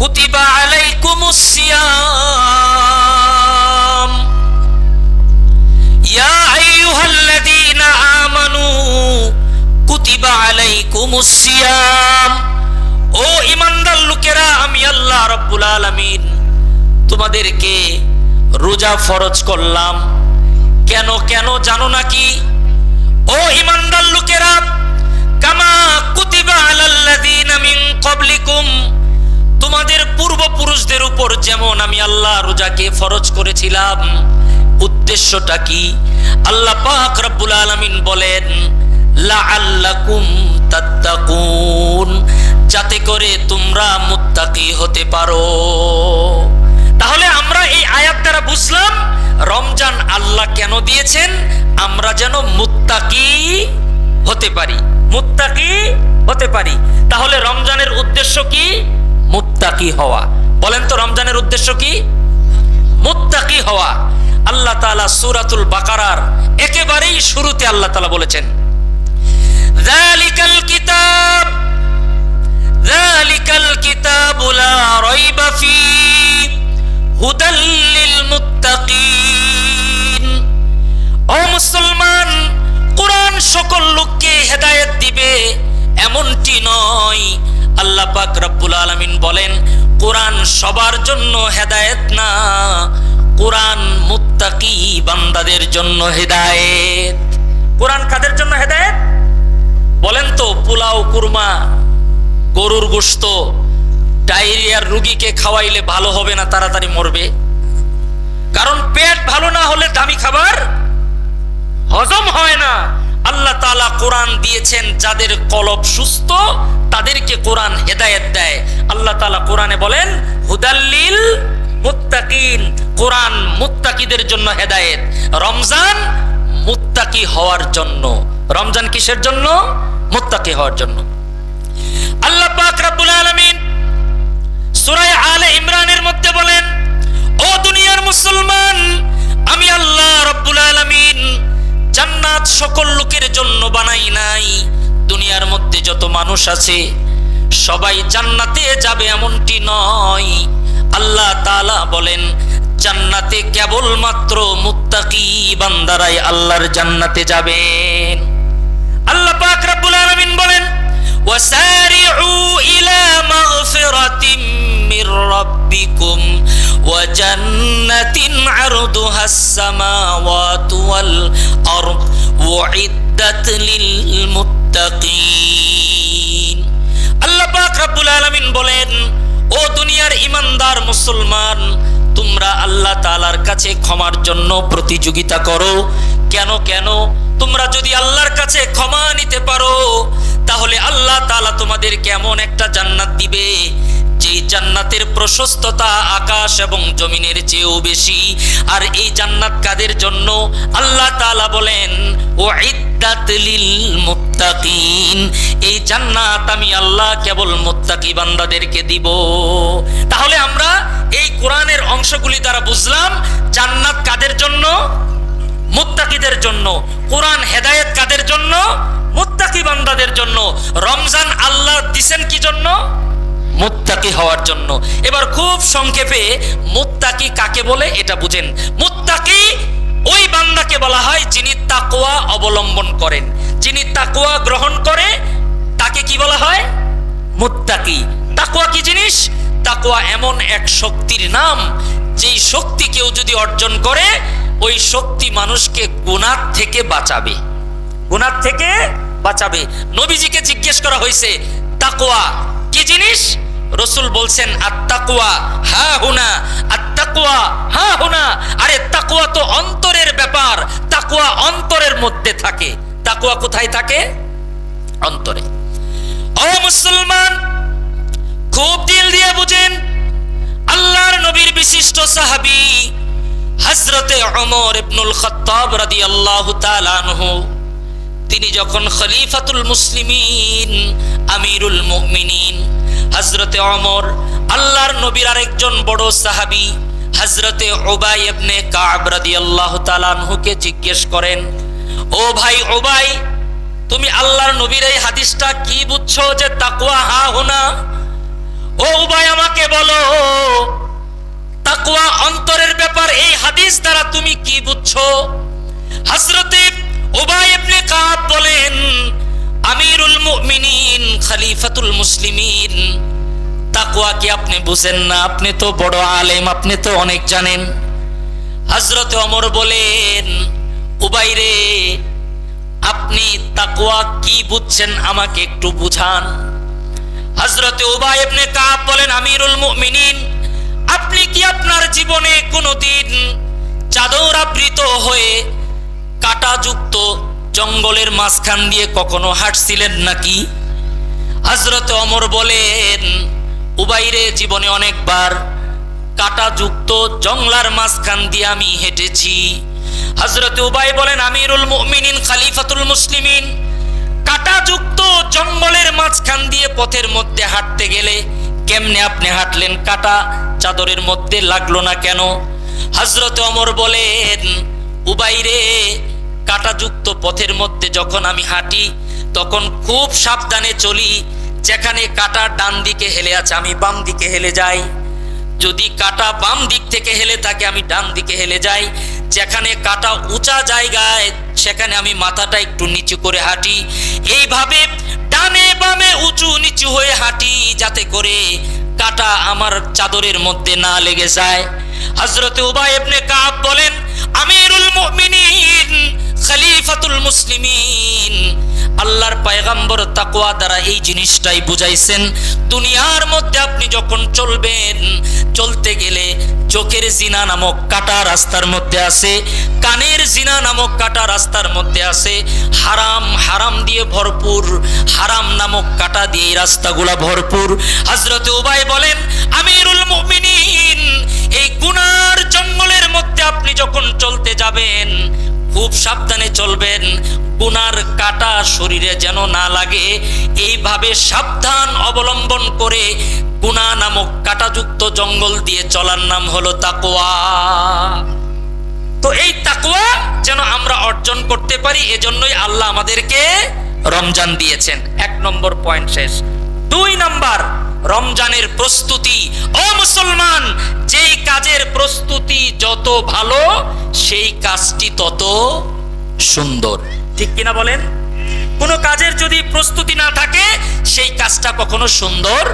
কুতিবা আলাইকুমুস সিয়াম ইয়া আইয়ুহাল্লাযীনা আমানু কুতিবা আলাইকুমুস সিয়াম। ও ঈমানদার লোকেরা, আমি আল্লাহ রাব্বুল আলামিন তোমাদেরকে রোজা ফরজ করলাম। কেন কেন জানো নাকি? ও ঈমানদার লোকেরা, কামা কুতিবা আলাল্লাযীনা মিন ক্বাবলিকুম, তোমাদের পূর্বপুরুষদের উপর যেমন আমি আল্লাহ রোজাকে ফরজ করেছিলাম। উদ্দেশ্যটা কি? আল্লাহ পাক রব্বুল আলামিন বলেন লাআল্লাকুম তাত্তাকুন, যাতে করে তোমরা মুত্তাকি হতে পারো। তাহলে আমরা এই আয়াত দ্বারা বুঝলাম রমজান আল্লাহ কেন দিয়েছেন? আমরা যেন মুত্তাকি হতে পারি, মুত্তাকি হতে পারি। তাহলে রমজানের উদ্দেশ্য কি? মুত্তাকি হওয়া। বলেন তো রমজানের উদ্দেশ্য কি? মুত্তাকি হওয়া। আল্লাহ তাআলা সূরাতুল বাকারার একেবারেই শুরুতে আল্লাহ তাআলা বলেছেন যালিকাল কিতাব যালিকাল কিতাবু লা রাইবা ফীহি হুদাল লিল মুত্তাকিন। ও মুসলমান, কোরআন সকল লোককে হেদায়েত দিবে এমনটি নয়। আল্লাহ পাক রব্বুল আলামিন বলেন কোরআন সবার জন্য হেদায়েত না, কোরআন মুত্তাকি বান্দাদের জন্য হেদায়েত। কোরআন কাদের জন্য হেদায়েত? বলেন তো, পোলাও কুরমা গরুর গোশত ডায়রিয়ার রোগীকে খাওয়াইলে ভালো হবে না, তাড়াতাড়ি মরবে। কারণ পেট ভালো না হলে দামি খাবার হজম হয় না। আল্লাহ তাআলা কোরআন দিয়েছেন যাদের কলব সুস্থ, তাদেরকে কোরআন হেদায়েত দেয়। আল্লাহ তাআলা কোরআনে বলেন হুদাল্লিল মুত্তাকিন, কোরআন মুত্তাকিদের জন্য হেদায়েত। রমজান মুত্তাকি হওয়ার জন্য। রমজান কিসের জন্য? মুত্তাকি হওয়ার জন্য। আল্লাহ পাক রব্বুল আলামিন সূরা আলে ইমরানের মধ্যে বলেন ও দুনিয়ার মুসলমান, আমি আল্লাহ রব্বুল আলামিন জান্নাত সকল লোকের জন্য বানাই নাই। দুনিয়ার মধ্যে যত মানুষ আছে সবাই জান্নাতে যাবে এমনটি নয়। আল্লাহ তাআলা বলেন জান্নাতে কেবলমাত্র মুত্তাকি বান্দারাই আল্লাহর জান্নাতে যাবেন। আল্লাহ পাক রব্বুল আলামিন বলেন ওয়াসারিউ ইলা মাগফিরাতিম মির রাব্বিকুম ওয়া জান্নাতিন আরদুহাস সামাওয়াতু ওয়াল আরদ উইদ্দাত লিল মুত্তাকিন। আল্লাহ পাক রব্বুল আলামিন বলেন ও দুনিয়ার ঈমানদার মুসলমান, তোমরা আল্লাহ তাআলার কাছে ক্ষমার জন্য প্রতিযোগিতা করো। কেন কেন? তোমরা যদি আল্লাহর কাছে ক্ষমা নিতে পারো তাহলে আল্লাহ তাআলা তোমাদেরকে এমন একটা জান্নাত দিবে যেই জান্নাতের প্রশস্ততা আকাশ এবং জমিনের চেয়েও বেশি। আর এই জান্নাত কাদের জন্য? আল্লাহ তাআলা বলেন উইদ্দাত লিল মুত্তাকিন, এই জান্নাত আমি আল্লাহ কেবল মুত্তাকি বান্দাদেরকে দিব। তাহলে আমরা এই কোরআনের অংশগুলি দ্বারা বুঝলাম জান্নাত কাদের জন্য? মুত্তাকিদের জন্য। কোরআন হেদায়েত কাদের জন্য? মুত্তাকি বান্দাদের জন্য। রমজান আল্লাহ দিবেন কি জন্য? মুত্তাকি হওয়ার জন্য। এবার খুব সংক্ষেপে মুত্তাকি কাকে বলে এটা বুঝেন। মুত্তাকি ওই বান্দাকে বলা হয় যিনি তাকওয়া অবলম্বন করেন, যিনি তাকওয়া গ্রহণ করে তাকে কি বলা হয়? মুত্তাকি। তাকওয়া কি জিনিস? তাকওয়া এমন এক শক্তির নাম যেই শক্তি কেউ যদি অর্জন করে ওই শক্তি মানুষকে গুনাহ থেকে বাঁচাবে, গুনাহ থেকে বাঁচাবে। নবীজিকে জিজ্ঞেস করা হয়েছে তাকওয়া কি জিনিস? রাসূল বলছেন আত-তাকওয়া হা হুনা, আত-তাকওয়া হা হুনা। আরে তাকওয়া তো অন্তরের ব্যাপার, তাকওয়া অন্তরের মধ্যে থাকে। তাকওয়া কোথায় থাকে? অন্তরে। ও মুসলমান, খুব দিল দিয়ে বুঝেন। আল্লাহর নবীর বিশিষ্ট সাহাবী হযরতে ওমর ইবনুল খাত্তাব রাদিয়াল্লাহু তাআলা আনহু, তিনি যখন খলিফাতুল মুসলিমিন আমিরুল মুমিনিন হযরতে ওমর আল্লাহর নবীর আরেকজন বড় সাহাবী হযরতে উবাই ইবনে কাব রাদিয়াল্লাহু তাআলা আনহুকে জিজ্ঞেস করেন, ও ভাই উবাই, তুমি আল্লাহর নবীর এই হাদিসটা কি বুঝছো যে তাকওয়া হা হুনা? ও উবাই আমাকে বলো, তাকওয়া অন্তরের ব্যাপার, এই হাদিস দ্বারা তুমি কি বুঝছো? হযরতে উবাই ইবনে কাব বলেন, আমিরুল মুমিনিন খলিফাতুল মুসলিমিন, তাকওয়া কি আপনি বুঝেন না? আপনি তো বড় আলেম, আপনি তো অনেক জানেন। হযরতে ওমর বলেন, উবাই রে, আপনি তাকওয়া কি বুঝছেন আমাকে একটু বুঝান। হযরতে উবাই ইবনে কাব বলেন, আমিরুল মুমিনিন, আপনি কি আপনার জীবনে কোনোদিন চাদর আবৃত হয়ে কাঁটাযুক্ত জঙ্গলের মাঝখান দিয়ে কখনো হাঁটছিলেন নাকি? হযরতে ওমর বলেন, উবাই রে, জীবনে অনেকবার কাঁটাযুক্ত জঙ্গলার মাঝখান দিয়ে আমি হেঁটেছি। হযরতে উবাই বলেন, আমিরুল মুমিনিন খলিফাতুল মুসলিমিন, কাঁটাযুক্ত জঙ্গলের মাঝখান দিয়ে পথের মধ্যে হাঁটতে গেলে কেমনে আপনি হাঁটলেন? কাঁটা চাদরের মধ্যে লাগলো না কেন? হযরতে ওমর বলেন, উবাই রে, কাঁটাযুক্ত পথের মধ্যে যখন আমি হাঁটি তখন খুব সাবধানে চলি। যেখানে কাঁটা ডান দিকে হেলে আছে আমি বাম দিকে হেলে যাই, যদি কাঁটা বাম দিক থেকে হেলে থাকে আমি ডান দিকে হেলে যাই। যেখানে কাঁটা উঁচা জায়গায় সেখানে আমি মাথাটা একটু নিচু করে হাঁটি। এইভাবে ডানে বামে উঁচু নিচু হয়ে হাঁটি যাতে করে কাঁটা আমার চাদরের মধ্যে না লেগে যায়। হযরতে উবাই ইবনে কাব বলেন, আমিরুল মুমিনিন খলিফাতুল মুসলিমিন, আল্লাহর পয়গম্বর তাকওয়া দ্বারা এই জিনিসটাই বুঝাইছেন, দুনিয়ার মধ্যে আপনি যখন চলবেন, চলতে গেলে চোখের জিনা নামক কাটা রাস্তার মধ্যে আছে, কানের জিনা নামক কাটা রাস্তার মধ্যে আছে, হারাম হারাম দিয়ে ভরপুর, হারাম নামক কাটা দিয়ে এই রাস্তাগুলা ভরপুর। হযরতে উবাই বলেন, আমিরুল মুমিনিন, এই গুনার জঙ্গলের মধ্যে আপনি যখন চলতে যাবেন খুব সাবধানে চলবেন, গুনার কাটা শরীরে যেন না লাগে। এইভাবে সাবধান অবলম্বন করে গুনাহ নামক কাটাযুক্ত জঙ্গল দিয়ে চলার নাম হলো তাকওয়া। তো এই তাকওয়া যেন আমরা অর্জন করতে পারি, এজন্যই আল্লাহ আমাদেরকে রমজান দিয়েছেন। 1 নম্বর পয়েন্ট শেষ। 2 নম্বর, রমজানের প্রস্তুতি। ও মুসলমান, যেই কাজের প্রস্তুতি যত ভালো সেই কাজটি তত সুন্দর, ঠিক কিনা বলেন? কোনো কাজের যদি প্রস্তুতি না থাকে সেই কাজটা কখনো সুন্দর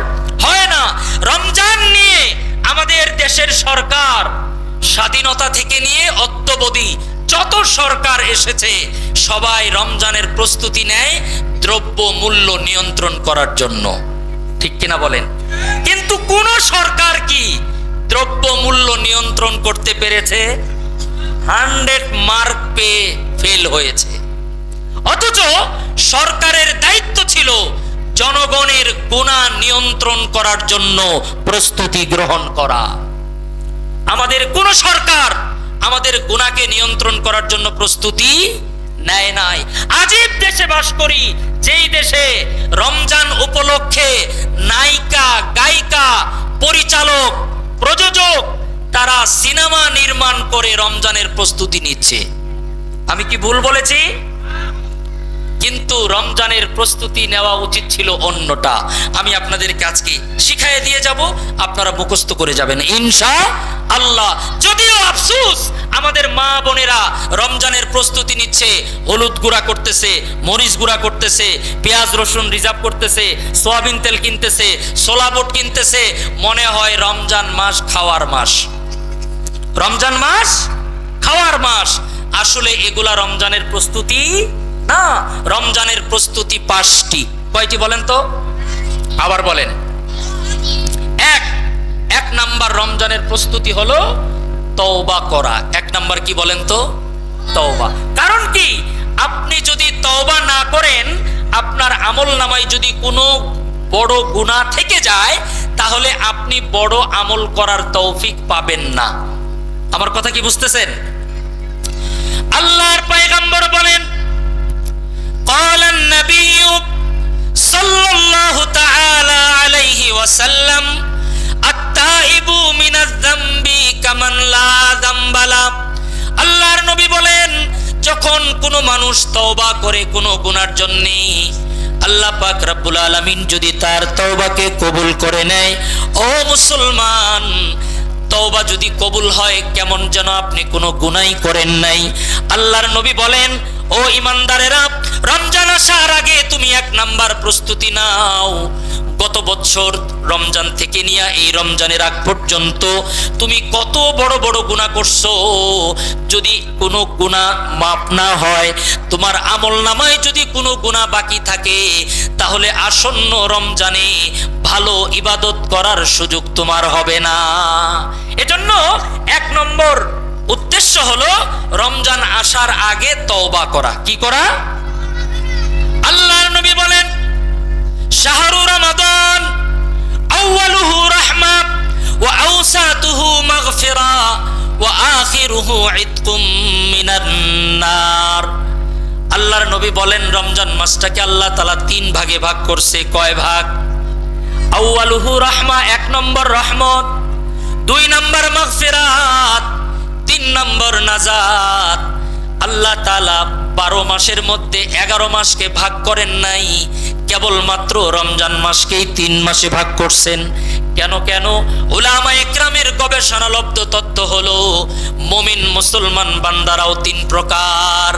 হয় না। রমজান নিয়ে আমাদের দেশের সরকার স্বাধীনতা থেকে নিয়ে অদ্যাবধি যত সরকার এসেছে সবাই রমজানের প্রস্তুতি নেয় দ্রব্য মূল্য নিয়ন্ত্রণ করার জন্য, ঠিক কিনা বলেন? কিন্তু কোন সরকার কি দ্রব্য মূল্য নিয়ন্ত্রণ করতে পেরেছে? 100 মার্ক পেয়ে ফেল হয়েছে। অথচ সরকারের দায়িত্ব ছিল জনগণের গুনাহ নিয়ন্ত্রণ করার জন্য প্রস্তুতি গ্রহণ করা। আমাদের কোন সরকার আমাদের গুনাহকে নিয়ন্ত্রণ করার জন্য প্রস্তুতি নেয় নাই। আজীব দেশে বাস করি, যেই দেশে রমজান উপলক্ষে নায়িকা, গায়িকা, পরিচালক, প্রযোজক তারা সিনেমা নির্মাণ করে রমজানের প্রস্তুতি নিচ্ছে। আমি কি ভুল বলেছি? কিন্তু রমজানের প্রস্তুতি নেওয়া উচিত ছিল অন্যটা। আমি আপনাদেরকে আজকে শিখাইয়ে দিয়ে যাব, আপনারা মুখস্থ করে যাবেন ইনশাআল্লাহ। যদিও আফসোস, আমাদের মা বোনেরা রমজানের প্রস্তুতি নিচ্ছে, হলুদ গুঁড়া করতেছে, মরিচ গুঁড়া করতেছে, পেঁয়াজ রসুন রিজার্ভ করতেছে, সয়াবিন তেল কিনতেছে, ছোলা বুট কিনতেছে, মনে হয় রমজান মাস খাওয়ার মাস, রমজান মাস খাওয়ার মাস। আসলে এগুলা রমজানের প্রস্তুতি না। রমজানের প্রস্তুতি 5টি। কয়টি বলেন তো? আবার বলেন। এক নাম্বার রমজানের প্রস্তুতি হলো তওবা করা। 1 নাম্বার কি বলেন তো? তওবা। কারণ কি, আপনি যদি তওবা না করেন, আপনার আমল নামায় যদি কোনো বড় গুনাহ থেকে যায়, তাহলে আপনি বড় আমল করার তৌফিক পাবেন না। আমার কথা কি বুঝতেছেন? আল্লাহর পয়গম্বর বলেন, قال النبي صلى الله تعالى عليه وسلم التائب من الذنب كمن لا ذنب له। আল্লাহর নবী বলেন, যখন কোনো মানুষ তওবা করে কোনো গুনার জন্য, আল্লাহ পাক রব্বুল আলামিন যদি তার তওবাকে কবুল করে নেয়, ও মুসলমান, তওবা যদি কবুল হয় কেমন যেন আপনি কোনো গুনাহ করেন নাই। আল্লাহর নবী বলেন, ও ইমানদারেরা, রমজান আসার আগে তুমি 1 নাম্বার প্রস্তুতি নাও। গত বছর রমজান থেকে নিয়ে এই রমজানের আগ পর্যন্ত তুমি কত বড় বড় গুনাহ করছো। যদি কোনো গুনাহ মাফ না হয়, তোমার আমলনামায় যদি কোনো গুনাহ বাকি থাকে, তাহলে আসন্ন রমজানে ভালো ইবাদত করার সুযোগ তোমার হবে না। এজন্য 1 নম্বর উদ্দেশ্য হলো রমজান আসার আগে তওবা করা। কি করা? আল্লাহর নবী বলেন, শাহরু রমাদান আউয়ালুহু রাহমা ওয়া আওসাতুহু মাগফিরা ওয়া আখিরুহু ইতকুম মিনান নার। আল্লাহর নবী বলেন, রমজান মাসটাকে আল্লাহ তাআলা 3 ভাগে ভাগ করছে। কয় ভাগ? আউয়ালুহু রাহমা, 1 নম্বর রহমত, 2 নম্বর মাগফিরাত, 3 নম্বর নাজাত। আল্লাহ তাআলা 12 মাসের মধ্যে 11 মাসকে ভাগ করেন নাই, কেবলমাত্র রমজান মাসকেই 3 মাসে ভাগ করছেন। কেন? উলামায়ে কেরামের গবেষণালব্ধ তথ্য হলো, মুমিন মুসলমান বান্দারাও 3 প্রকার।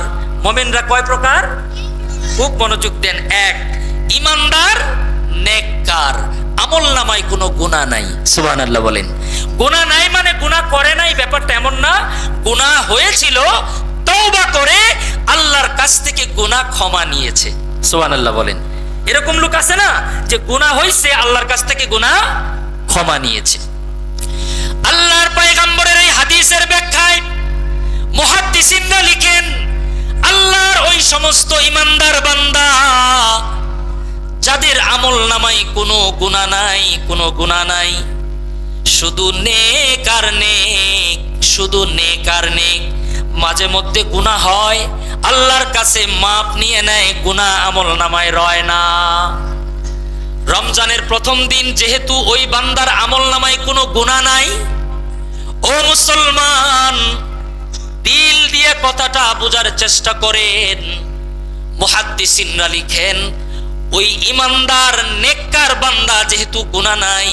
মুমিনরা কয় প্রকার? খুব মনোযোগ দেন। 1, ঈমানদার, নেককার, আমলনামায় কোনো গুনাহ নাই। সুবহানাল্লাহ বলেন। গুনাহ নাই মানে গুনাহ করে নাই, ব্যাপারটা এমন না। গুনাহ হয়েছিল, তওবা করে আল্লাহর কাছ থেকে গুনাহ ক্ষমা নিয়েছে। সুবহানাল্লাহ বলেন। এরকম লোক আছে না, যে গুনাহ হয়েছে, আল্লাহর কাছ থেকে গুনাহ ক্ষমা নিয়েছে। আল্লাহর পয়গম্বরের এই হাদিসের ব্যাখ্যায় মুহাদ্দিসিনরা লিখেন, আল্লাহর ওই সমস্ত ঈমানদার বান্দা যাদের আমলনামায় কোনো গুনাহ নাই, শুধু নেক আর নেক, মাঝে মধ্যে গুনাহ হয়, আল্লাহর কাছে মাপ নিয়ে নেয়, গুনাহ আমলনামায় রয় না। রমজানের প্রথম দিন যেহেতু ওই বান্দার আমলনামায় কোনো গুনাহ নাই, ও মুসলমান, দিল দিয়ে কথাটা বোঝার চেষ্টা করেন। মুহাদ্দিসিনরা লিখেন, ওই ঈমানদার নেককার বান্দা যেহেতু গুনাহ নাই,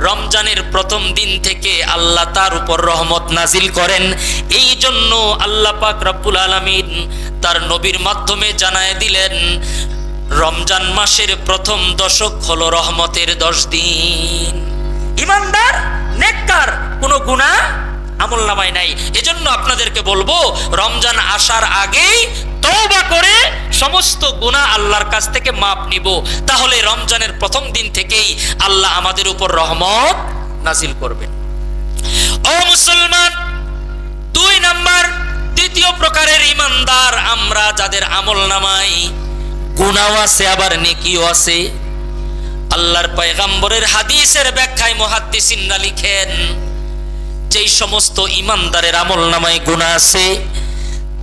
রমজানের প্রথম দিন থেকে আল্লাহ তার উপর রহমত নাজিল করেন। এই জন্য আল্লাহ পাক রব্বুল আলামিন তার নবীর মাধ্যমে জানায় দিলেন, রমজান মাসের প্রথম দশক হলো রহমতের 10 দিন। ঈমানদার, নেককার, কোনো গুনাহ আমলনামায় নাই। এজন্য আপনাদেরকে বলবো, রমজান আসার আগেই তওবা করে সমস্ত গুনাহ আল্লাহর কাছ থেকে মাপ নিব, তাহলে রমজানের প্রথম দিন থেকেই আল্লাহ আমাদের উপর রহমত নাজিল করবেন। ও মুসলমান, 2 নম্বর, দ্বিতীয় প্রকারের ঈমানদার আমরা, যাদের আমলনামায় গুনাহ আছে আবার নেকিও আছে। আল্লাহর পয়গম্বরের হাদিসের ব্যাখ্যায় মুহাদ্দিসিনরা লিখেন, যেই সমস্ত ঈমানদারের আমলনামায় গুনাহ আছে,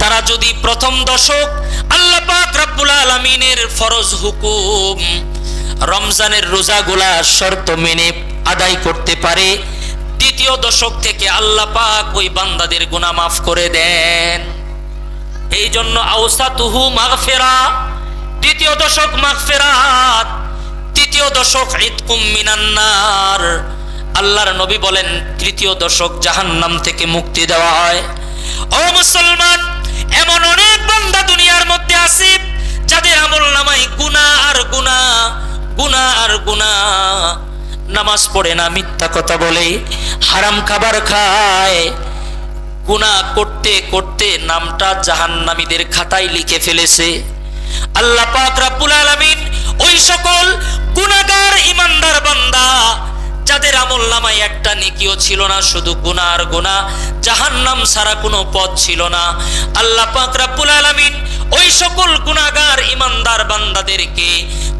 তারা যদি প্রথম দশক আল্লাহ পাক রব্বুল আলামিনের ফরজ হুকুম রমজানের রোজাগুলা শর্ত মেনে আদায় করতে পারে, দ্বিতীয় দশক থেকে আল্লাহ পাক ওই বান্দাদের গুনাহ মাফ করে দেন। এই জন্য আওসাতুহু মাগফিরা, দ্বিতীয় দশক মাগফিরাত, তৃতীয় দশক ইতকুম মিনান নার। আল্লাহর নবী বলেন, তৃতীয় দশক জাহান্নাম থেকে মুক্তি দেওয়া হয়। ও মুসলমান, এমন অনেক বান্দা দুনিয়ার মধ্যে আছে যাদের আমলনামায় গুনাহ আর গুনাহ, নামাজ পড়ে না, মিথ্যা কথা বলে, হারাম খাবার খায়, গুনাহ করতে করতে নামটা জাহান্নামীদের খাতায় লিখে ফেলেছে। আল্লাহ পাক রব্বুল আলামিন ওই সকল গুনাহগার ঈমানদার বান্দা যাদের আমলনামায় একটা নেকিও ছিল না, শুধু গুনাহ আর গুনাহ, জাহান্নাম ছাড়া কোনো পথ ছিল না, আল্লাহ পাক রব্বুল আলামিন ওই সকল গুনাহগার ঈমানদার বান্দাদেরকে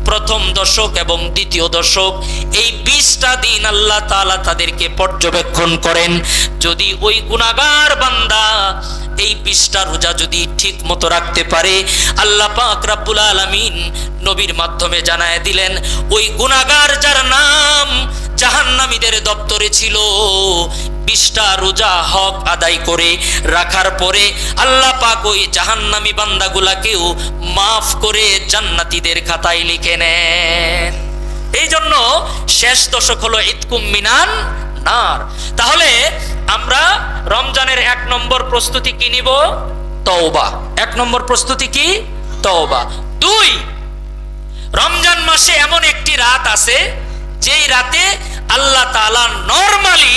প্রথম দশক এবং দ্বিতীয় দশক এই 20টা দিন আল্লাহ তাআলা তাদেরকে পর্যবেক্ষণ করেন। যদি ওই গুনাহগার বান্দা এই 20টা রোজা যদি ঠিক মতো রাখতে পারে, আল্লাহ পাক রব্বুল আলামিন নবীর মাধ্যমে জানায় দিলেন, ওই গুনাহগার যার নাম জাহান্নামীদের দপ্তরে ছিল। 20টা রোজা হক আদায় করে রাখার পরে আল্লাহ পাক ওই জাহান্নামী বান্দাগুলাকেও মাফ করে জান্নাতীদের খাতায় লিখে নেন। এই জন্য শেষ দশক হলো ইতকুম মিনান নার। তাহলে আমরা রমজানের 1 নম্বর প্রস্তুতি কি নিব? তওবা। 1 নম্বর প্রস্তুতি কি? তওবা। 2, রমজান মাসে এমন একটি রাত আছে যেই রাতে আল্লাহ তাআলা নরমালি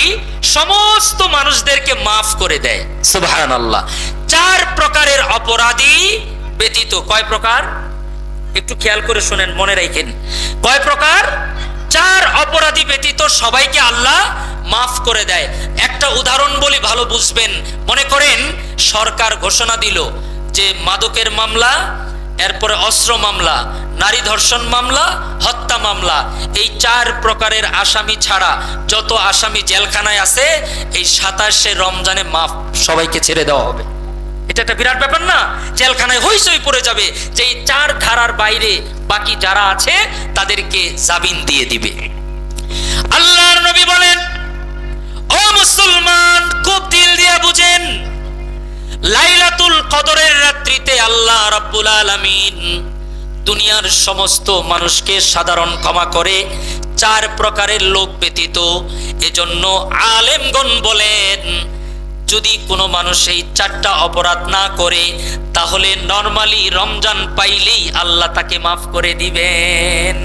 সমস্ত মানুষদেরকে মাফ করে দেয়। সুবহানাল্লাহ। 4 প্রকারের অপরাধী ব্যতীত। কয় প্রকার? একটু খেয়াল করে শুনেন, মনে রাখেন। কয় প্রকার? 4 অপরাধী ব্যতীত সবাইকে আল্লাহ মাফ করে দেয়। একটা উদাহরণ বলি, ভালো বুঝবেন। মনে করেন সরকার ঘোষণা দিল যে মাদকের মামলা, এরপরে অস্ত্র মামলা, নারী ধর্ষণ মামলা, হত্যা মামলা, এই 4 প্রকারের আসামি ছাড়া যত আসামি জেলখানায় আছে এই 27শে রমজানে মাফ, সবাইকে ছেড়ে দেওয়া হবে। এটা একটা বিরাট ব্যাপার না? জেলখানায় হইচই পড়ে যাবে যে এই 4 ধারার বাইরে বাকি যারা আছে তাদেরকে জামিন দিয়ে দিবে। আল্লাহর নবী বলেন, ও মুসলমান, খুব দিল দিয়ে বুঝেন, লাইলাতুল কদরের রাত্রিতে আল্লাহ রাব্বুল আলামিন দুনিয়ার সমস্ত মানুষকে সাধারণ ক্ষমা করে 4 প্রকারের লোক ব্যতীত। এজন্য আলেমগণ বলেন, যদি কোনো মানুষ এই 4টা অপরাধ না করে তাহলে নরমালি রমজান পাইলেই আল্লাহ তাকে মাফ করে দিবেন।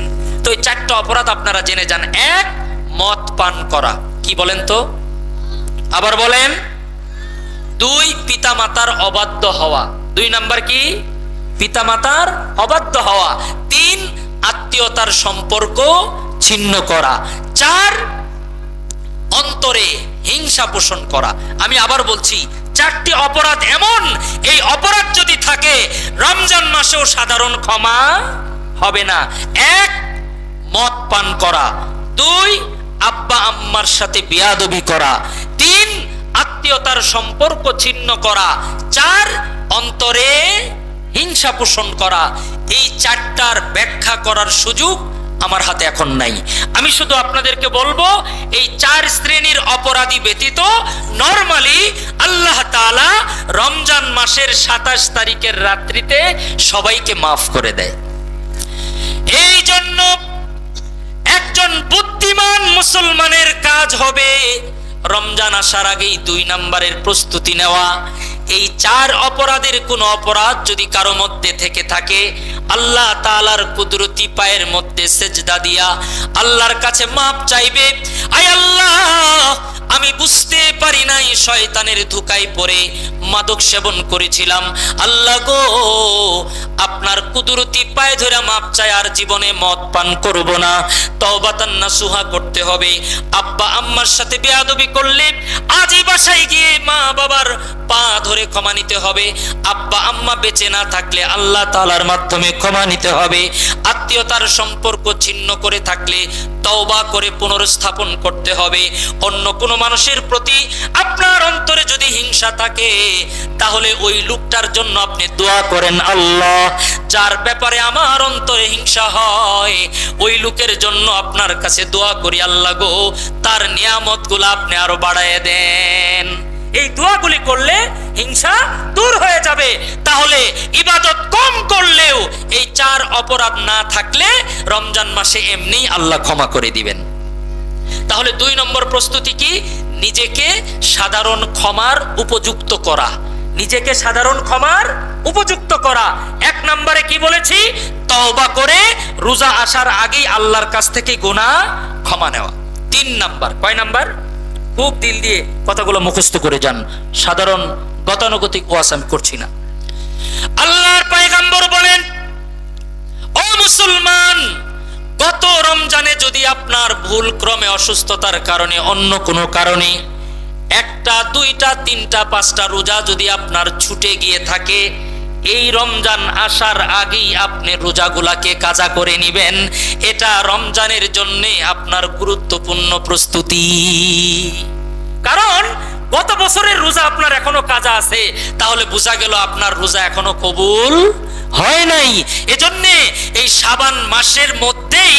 তো এই 4টা অপরাধ আপনারা জেনে যান। 1, মদ পান করা। কি বলেন তো? আবার বলেন। 2, পিতামাতার অবাধ্য হওয়া। 2 নাম্বার কি? পিতামাতার অবাধ্য হওয়া। 3, আত্মীয়তার সম্পর্ক ছিন্ন করা। 4, অন্তরে হিংসা পোষণ করা। আমি আবার বলছি, 4টি অপরাধ এমন, এই অপরাধ যদি থাকে রমজান মাসেও সাধারণ ক্ষমা হবে না। 1, মদ পান করা। 2, আব্বা আম্মার সাথে বেয়াদবি করা। 3, আত্মীয়তার সম্পর্ক ছিন্ন করা। 4, অন্তরে হিংসা পোষণ করা। এই 4টার ব্যাখ্যা করার সুযোগ আমার হাতে এখন নাই। আমি শুধু আপনাদেরকে বলবো, এই 4 শ্রেণীর অপরাধী ব্যতীত নরমালি আল্লাহ তাআলা রমজান মাসের 27 তারিখের রাত্রিতে সবাইকে মাফ করে দেয়। এই জন্য একজন বুদ্ধিমান মুসলমানের কাজ হবে রমজান আসার আগেই 2 নম্বরের প্রস্তুতি নেওয়া। এই 4 অপরাধের কোন অপরাধ যদি কারো মধ্যে থেকে থাকে, আল্লাহ তাআলার কুদরতি পায়ের মধ্যে সেজদা দিয়া আল্লাহর কাছে মাপ চাইবে। আয় আল্লাহ, আমি বুঝতে পারি নাই, শয়তানের ধোঁকায় পড়ে মাদক সেবন করেছিলাম। আল্লাহ গো, আপনার কুদরতি পায়ে ধরে মাপ চাই, আর জীবনে মদ পান করব না। তওবাতান নাসুহা করতে হবে। আব্বা আম্মার সাথে বেয়াদবি করলে আজই বাসায় গিয়ে মা বাবার পা ধরে ক্ষমা নিতে হবে। আব্বা আম্মা বেঁচে না থাকলে আল্লাহ তাআলার মাধ্যমে ক্ষমা নিতে হবে। আত্মীয়তার সম্পর্ক ছিন্ন করে থাকলে তওবা করে পুনরস্থাপন করতে হবে। অন্য কোনো মানুষের প্রতি আপনার অন্তরে যদি হিংসা থাকে তাহলে ওই লোকটার জন্য আপনি দোয়া করেন, আল্লাহ, যার ব্যাপারে আমার অন্তরে হিংসা হয় ওই লোকের জন্য আপনার কাছে দোয়া করি, আল্লাহ গো, তার নিয়ামতগুলো আপনি আরো বাড়ায় দেন। এই দোয়াগুলি করলে হিংসা দূর হয়ে যাবে। তাহলে ইবাদত কম করলেও এই 4 অপরাধ না থাকলে রমজান মাসে এমনি আল্লাহ ক্ষমা করে দিবেন। তাহলে 2 নম্বর প্রস্তুতি কি? নিজেকে সাধারণ ক্ষমার উপযুক্ত করা। নিজেকে সাধারণ ক্ষমার উপযুক্ত করা। 1 নম্বরে কি বলেছি? তওবা করে রোজা আসার আগেই আল্লাহর কাছ থেকে গুনাহ ক্ষমা নেওয়া। 3 নাম্বার। কয় নাম্বার? খুব দিল দিয়ে কথাগুলো মুখস্থ করে যান, সাধারণ গতানুগতিক ওয়াজ আমি করছি না। আল্লাহর পয়গম্বর বলেন, ও মুসলমান, গত রমজানে যদি আপনার ভুল ক্রমে অসুস্থতার কারণে, অন্য কোনো কারণে 1টা 2টা 3টা 5টা রোজা যদি আপনার ছুটে গিয়ে থাকে, এই রমজান আসার আগেই আপনি রোজাগুলাকে কাজা করে নেবেন। এটা রমজানের জন্য আপনার গুরুত্বপূর্ণ প্রস্তুতি। কারণ গত বছরের রোজা আপনার এখনো কাজা আছে, তাহলে বোঝা গেল আপনার রোজা এখনো কবুল হয় নাই। এজন্যে এই শাবান মাসের মধ্যেই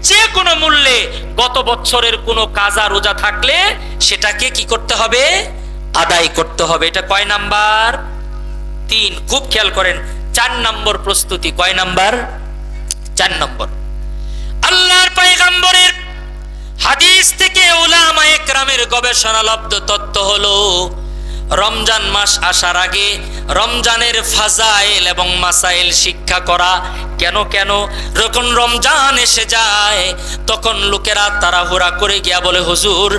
যে কোনো মূল্যে গত বছরের কোনো কাজা রোজা থাকলে সেটাকে কি করতে হবে? আদায় করতে হবে। এটা কয় নাম্বার? 3। খুব খেয়াল করেন। 4 নম্বর প্রস্তুতি। কয় নাম্বার? 4 নম্বর। আল্লাহর পয়গম্বরের হাদিস থেকে উলামায়ে কেরামের গবেষণালব্ধ তথ্য হলো, রমজান মাস আসার আগে রমজানের ফাজাইল এবং মাসাইল শিক্ষা করা। কেন যখন রমজান এসে যায় তখন লোকেরা তাড়াহুড়া করে গিয়া বলে, হুজুর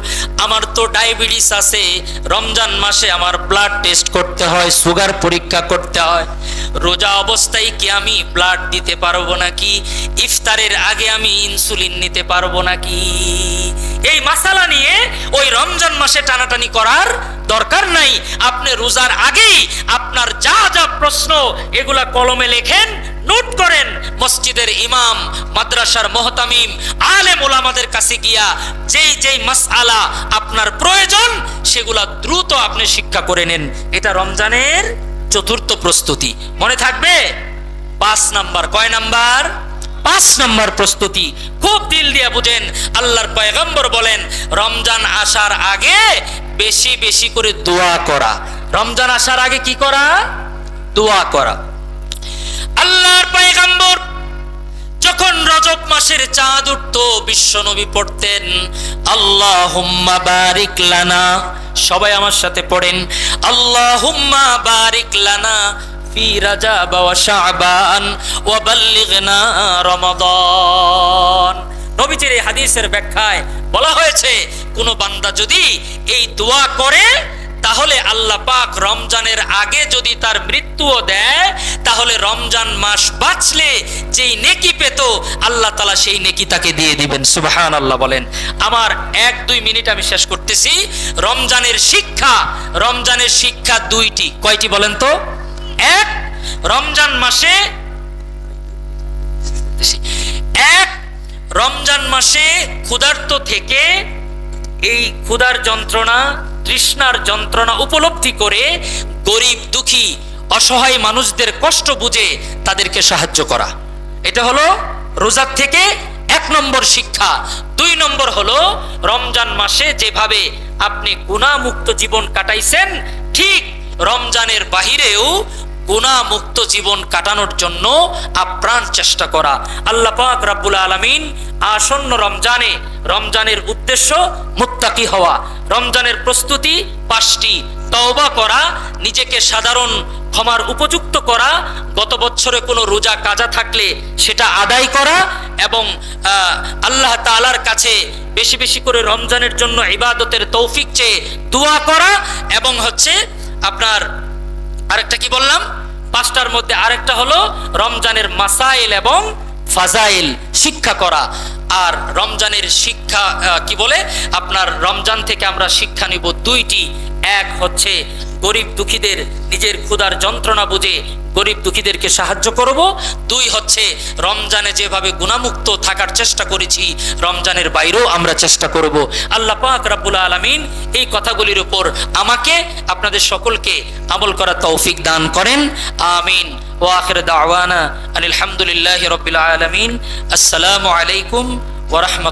আমার তো ডায়াবেটিস আছে, রমজান মাসে আমার ব্লাড টেস্ট করতে হয়, সুগার পরীক্ষা করতে হয়, রোজা অবস্থায় কি আমি ব্লাড দিতে পারবো নাকি, ইফতারের আগে আমি ইনসুলিন নিতে পারবো নাকি। এই মাসালা নিয়ে ওই রমজান মাসে টানাটানি করার দরকার নাই। আপনি রোজার আগেই আপনার যা যা প্রশ্ন এগুলা কলমে লেখেন, নোট করেন। মসজিদের ইমাম, মাদ্রাসার মুহতামিম, আলেম ওলামাদের কাছে গিয়া যেই মাসআলা আপনার প্রয়োজন সেগুলা দ্রুত আপনি শিক্ষা করে নেন। এটা রমজানের 4র্থ প্রস্তুতি। মনে থাকবে? 5 নাম্বার। কয় নাম্বার? 5 নাম্বার প্রস্তুতি। খুব দিল দিয়ে বুঝেন। আল্লাহর পয়গম্বর বলেন, রমজান আসার আগে বেশি বেশি করে দোয়া করা। রমজান আসার আগে কি করা? দোয়া করা। আল্লাহর পয়গম্বর যখন রজব মাসের চাঁদ উঠতো বিশ্বনবী পড়তেন, আল্লাহুম্মা বারিক লানা। সবাই আমার সাথে পড়েন, আল্লাহুম্মা বারিক লানা ফি রাজাব ওয়া শাবান ওয়া বাল্লিগনা রমাদান। নবীজির এই হাদিসের ব্যাখ্যায় বলা হয়েছে, কোন বান্দা যদি এই দোয়া করে তাহলে আল্লাহ পাক রমজানের আগে যদি তার মৃত্যুও দেয় তাহলে রমজান মাস বাঁচলে যেই নেকি পেত আল্লাহ তাআলা সেই নেকি তাকে দিয়ে দিবেন। সুবহানাল্লাহ বলেন। আমার 1-2 মিনিট আমি শেষ করতেছি। রমজানের শিক্ষা 2টি। কয়টি বলেন তো? 1, রমজান মাসে ক্ষুধার্ত থেকে এই ক্ষুধার যন্ত্রণা, তৃষ্ণার যন্ত্রণা উপলব্ধি করে গরিব, দুঃখী, অসহায় মানুষদের কষ্ট বুঝে তাদেরকে সাহায্য করা। এটা হলো রোজার থেকে 1 নম্বর শিক্ষা। 2 নম্বর হলো, রমজান মাসে যেভাবে আপনি গুনাহমুক্ত জীবন কাটাইছেন ঠিক রমজানের বাহিরেও গুনাহমুক্ত জীবন কাটানোর জন্য আপ্রাণ চেষ্টা করা। আল্লাহ পাক রব্বুল আলামিন আসন্ন রমজানের উদ্দেশ্য মুত্তাকি হওয়া। রমজানের প্রস্তুতি 5টি। তওবা করা, নিজেকে সাধারণ ক্ষমার উপযুক্ত করা, গত বছরে কোনো রোজা কাজা থাকলে সেটা আদায় করা এবং আল্লাহ তাআলার কাছে বেশি বেশি করে রমজানের জন্য ইবাদতের তৌফিক চেয়ে দোয়া করা, এবং হচ্ছে আপনার আরেকটা কি বললাম, 5টার মধ্যে আরেকটা হলো রমজানের মাসাইল এবং ফাজাইল শিক্ষা করা। আর রমজানের শিক্ষা কি বলে, আপনার রমজান থেকে আমরা শিক্ষা নিব 2টি। 1 হচ্ছে গরিব দুঃখীদের নিজের ক্ষুধার যন্ত্রণা বুঝে গরিব দুঃখীদেরকে সাহায্য করব। 2 হচ্ছে রমজানে যেভাবে গুনাহমুক্ত থাকার চেষ্টা করেছি রমজানের বাইরেও আমরা চেষ্টা করব। আল্লাহ পাক রব্বুল আলামিন এই কথাগুলির উপর আমাকে আপনাদের সকলকে আমল করার তৌফিক দান করেন। আমিন। ওয়া আখির দাওয়ানা আলহামদুলিল্লাহি রাব্বিল আলামিন। আসসালামু আলাইকুম ওয়া রাহমাতুল্লাহ।